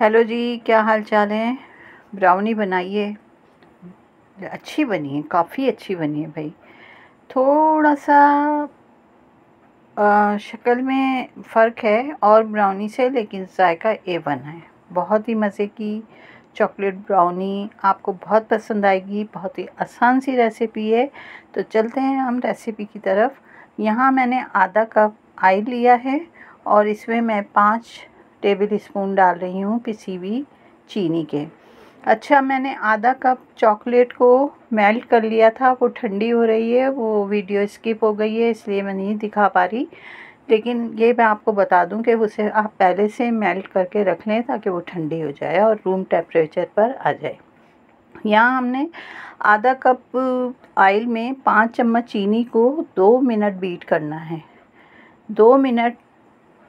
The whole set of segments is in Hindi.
हेलो जी, क्या हाल चाल है। ब्राउनी बनाइए, अच्छी बनी है, काफ़ी अच्छी बनी है भाई। थोड़ा सा शक्ल में फ़र्क है और ब्राउनी से, लेकिन जायका A1 है। बहुत ही मज़े की चॉकलेट ब्राउनी आपको बहुत पसंद आएगी। बहुत ही आसान सी रेसिपी है। तो चलते हैं हम रेसिपी की तरफ। यहाँ मैंने आधा कप ऑयल लिया है और इसमें मैं 5 टेबल स्पून डाल रही हूँ पिसी हुई चीनी के। अच्छा, मैंने आधा कप चॉकलेट को मेल्ट कर लिया था। वो ठंडी हो रही है, वो वीडियो स्किप हो गई है, इसलिए मैं नहीं दिखा पा रही। लेकिन ये मैं आपको बता दूं कि उसे आप पहले से मेल्ट करके रख लें ताकि वो ठंडी हो जाए और रूम टेम्परेचर पर आ जाए। यहाँ हमने आधा कप ऑयल में 5 चम्मच चीनी को 2 मिनट बीट करना है। 2 मिनट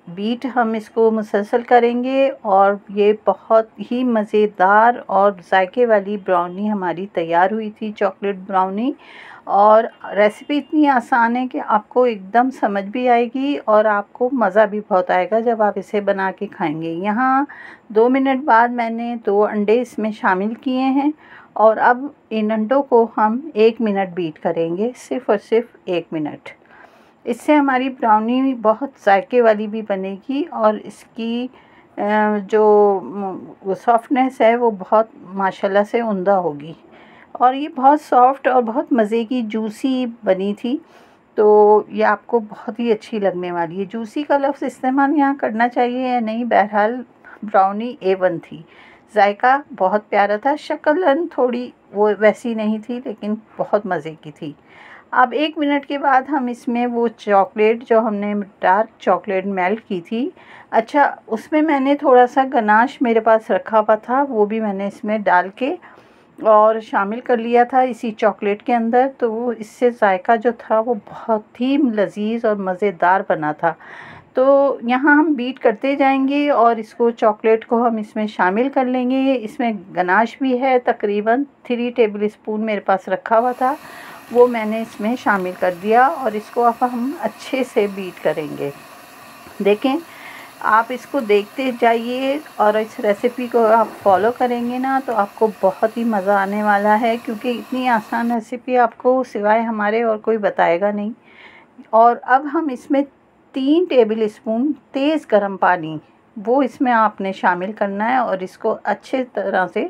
बीट हम इसको मुसलसल करेंगे और ये बहुत ही मज़ेदार और जायके वाली ब्राउनी हमारी तैयार हुई थी, चॉकलेट ब्राउनी। और रेसिपी इतनी आसान है कि आपको एकदम समझ भी आएगी और आपको मज़ा भी बहुत आएगा जब आप इसे बना के खाएंगे। यहाँ 2 मिनट बाद मैंने 2 अंडे इसमें शामिल किए हैं और अब इन अंडों को हम 1 मिनट बीट करेंगे, सिर्फ़ और सिर्फ 1 मिनट। इससे हमारी ब्राउनी बहुत जायके वाली भी बनेगी और इसकी जो सॉफ्टनेस है वो बहुत माशाल्लाह से उम्दा होगी। और ये बहुत सॉफ्ट और बहुत मज़े की जूसी बनी थी। तो ये आपको बहुत ही अच्छी लगने वाली है। जूसी का लफ्ज़ इस्तेमाल यहाँ करना चाहिए या नहीं, बहरहाल ब्राउनी A1 थी। जायका बहुत प्यारा था, शक्लन थोड़ी वो वैसी नहीं थी, लेकिन बहुत मज़े की थी। अब 1 मिनट के बाद हम इसमें वो चॉकलेट जो हमने डार्क चॉकलेट मेल्ट की थी, अच्छा उसमें मैंने थोड़ा सा गनाश मेरे पास रखा हुआ था, वो भी मैंने इसमें डाल के और शामिल कर लिया था इसी चॉकलेट के अंदर। तो वो इससे जायका जो था वो बहुत ही लजीज और मज़ेदार बना था। तो यहाँ हम बीट करते जाएंगे और इसको चॉकलेट को हम इसमें शामिल कर लेंगे। इसमें गनाश भी है, तकरीबन 3 टेबल स्पून मेरे पास रखा हुआ था, वो मैंने इसमें शामिल कर दिया और इसको अब हम अच्छे से बीट करेंगे। देखें, आप इसको देखते जाइए और इस रेसिपी को आप फॉलो करेंगे ना तो आपको बहुत ही मज़ा आने वाला है, क्योंकि इतनी आसान रेसिपी आपको सिवाय हमारे और कोई बताएगा नहीं। और अब हम इसमें 3 टेबल स्पून तेज़ गरम पानी वो इसमें आपने शामिल करना है और इसको अच्छे तरह से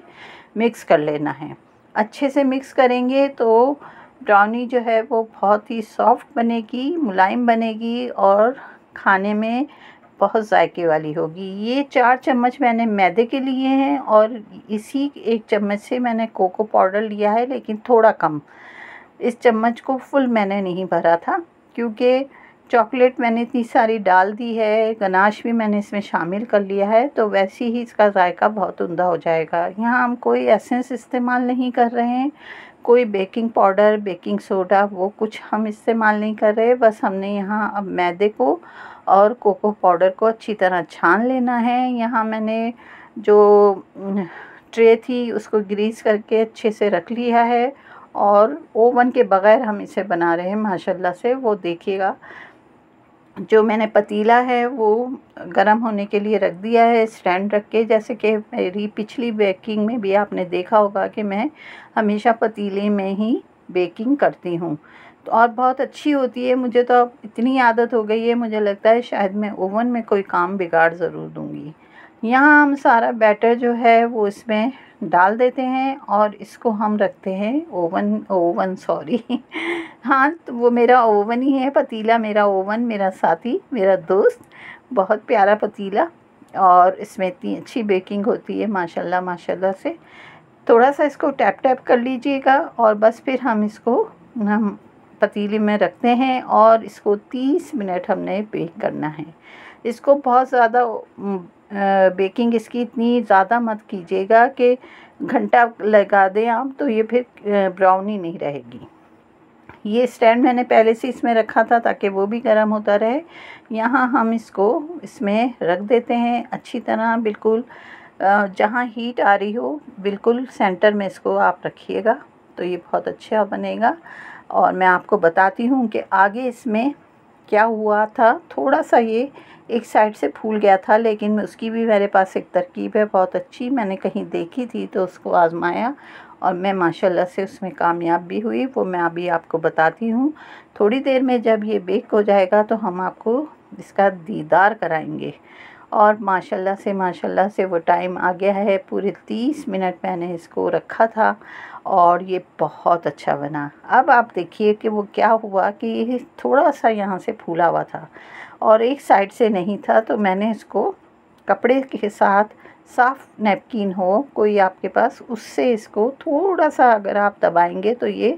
मिक्स कर लेना है। अच्छे से मिक्स करेंगे तो ब्राउनी जो है वो बहुत ही सॉफ्ट बनेगी, मुलायम बनेगी और खाने में बहुत जायके वाली होगी। ये 4 चम्मच मैंने मैदे के लिए हैं और इसी 1 चम्मच से मैंने कोको पाउडर लिया है, लेकिन थोड़ा कम। इस चम्मच को फुल मैंने नहीं भरा था, क्योंकि चॉकलेट मैंने इतनी सारी डाल दी है, गनाश भी मैंने इसमें शामिल कर लिया है, तो वैसे ही इसका जायका बहुत उम्दा हो जाएगा। यहाँ हम कोई एसेंस इस्तेमाल नहीं कर रहे हैं, कोई बेकिंग पाउडर, बेकिंग सोडा वो कुछ हम इस्तेमाल नहीं कर रहे। बस हमने यहाँ अब मैदे को और कोको पाउडर को अच्छी तरह छान लेना है। यहाँ मैंने जो ट्रे थी उसको ग्रीस करके अच्छे से रख लिया है और ओवन के बग़ैर हम इसे बना रहे हैं माशाल्लाह से। वो देखिएगा, जो मैंने पतीला है वो गरम होने के लिए रख दिया है स्टैंड रख के। जैसे कि मेरी पिछली बेकिंग में भी आपने देखा होगा कि मैं हमेशा पतीले में ही बेकिंग करती हूँ, तो और बहुत अच्छी होती है। मुझे तो अब इतनी आदत हो गई है, मुझे लगता है शायद मैं ओवन में कोई काम बिगाड़ ज़रूर दूँगी। यहाँ हम सारा बैटर जो है वो इसमें डाल देते हैं और इसको हम रखते हैं ओवन सॉरी हाँ, तो वो मेरा ओवन ही है, पतीला मेरा ओवन, मेरा साथी, मेरा दोस्त। बहुत प्यारा पतीला और इसमें इतनी अच्छी बेकिंग होती है माशाल्लाह माशाल्लाह से। थोड़ा सा इसको टैप टैप कर लीजिएगा और बस फिर हम इसको हम पतीले में रखते हैं और इसको 30 मिनट हमने बेक करना है। इसको बहुत ज़्यादा बेकिंग इसकी इतनी ज़्यादा मत कीजिएगा कि घंटा लगा दें आप, तो ये फिर ब्राउनी नहीं रहेगी। ये स्टैंड मैंने पहले से इसमें रखा था ताकि वो भी गर्म होता रहे। यहाँ हम इसको इसमें रख देते हैं अच्छी तरह, बिल्कुल जहाँ हीट आ रही हो बिल्कुल सेंटर में इसको आप रखिएगा, तो ये बहुत अच्छा बनेगा। और मैं आपको बताती हूँ कि आगे इसमें क्या हुआ था। थोड़ा सा ये एक साइड से फूल गया था, लेकिन उसकी भी मेरे पास एक तरकीब है बहुत अच्छी, मैंने कहीं देखी थी तो उसको आज़माया और मैं माशाल्लाह से उसमें कामयाब भी हुई। वो मैं अभी आपको बताती हूँ। थोड़ी देर में जब ये बेक हो जाएगा तो हम आपको इसका दीदार कराएंगे। और माशाल्लाह से वो टाइम आ गया है, पूरे 30 मिनट मैंने इसको रखा था और ये बहुत अच्छा बना। अब आप देखिए कि वो क्या हुआ कि ये थोड़ा सा यहाँ से फूला हुआ था और एक साइड से नहीं था, तो मैंने इसको कपड़े के साथ, साफ़ नैपकिन हो कोई आपके पास, उससे इसको थोड़ा सा अगर आप दबाएंगे तो ये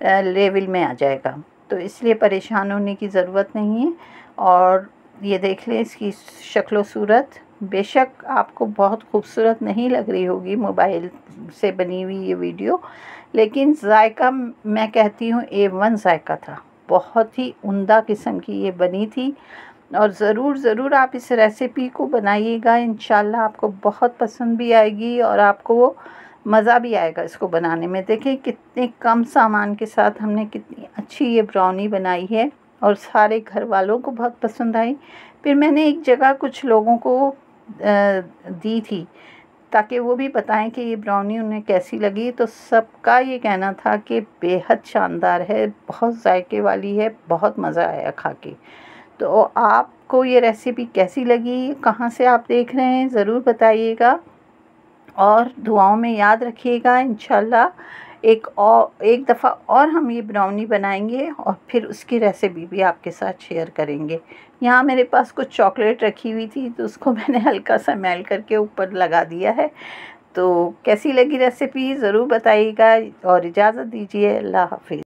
लेवल में आ जाएगा। तो इसलिए परेशान होने की ज़रूरत नहीं है। और ये देख लें इसकी शक्ल व सूरत, बेशक आपको बहुत खूबसूरत नहीं लग रही होगी मोबाइल से बनी हुई ये वीडियो, लेकिन जायका मैं कहती हूँ A1 जायका था। बहुत ही उम्दा किस्म की ये बनी थी और ज़रूर आप इस रेसिपी को बनाइएगा, इंशाल्लाह आपको बहुत पसंद भी आएगी और आपको मज़ा भी आएगा इसको बनाने में। देखें कितने कम सामान के साथ हमने कितनी अच्छी ये ब्राउनी बनाई है और सारे घर वालों को बहुत पसंद आई। फिर मैंने एक जगह कुछ लोगों को दी थी ताकि वो भी बताएं कि ये ब्राउनी उन्हें कैसी लगी, तो सबका ये कहना था कि बेहद शानदार है, बहुत जायके वाली है, बहुत मज़ा आया खा के। तो आपको ये रेसिपी कैसी लगी, कहाँ से आप देख रहे हैं, ज़रूर बताइएगा और दुआओं में याद रखिएगा। इंशाल्लाह एक दफ़ा और हम ये ब्राउनी बनाएंगे और फिर उसकी रेसिपी भी आपके साथ शेयर करेंगे। यहाँ मेरे पास कुछ चॉकलेट रखी हुई थी तो उसको मैंने हल्का सा मेल्ट करके ऊपर लगा दिया है। तो कैसी लगी रेसिपी ज़रूर बताइएगा और इजाज़त दीजिए। अल्लाह हाफ़िज़।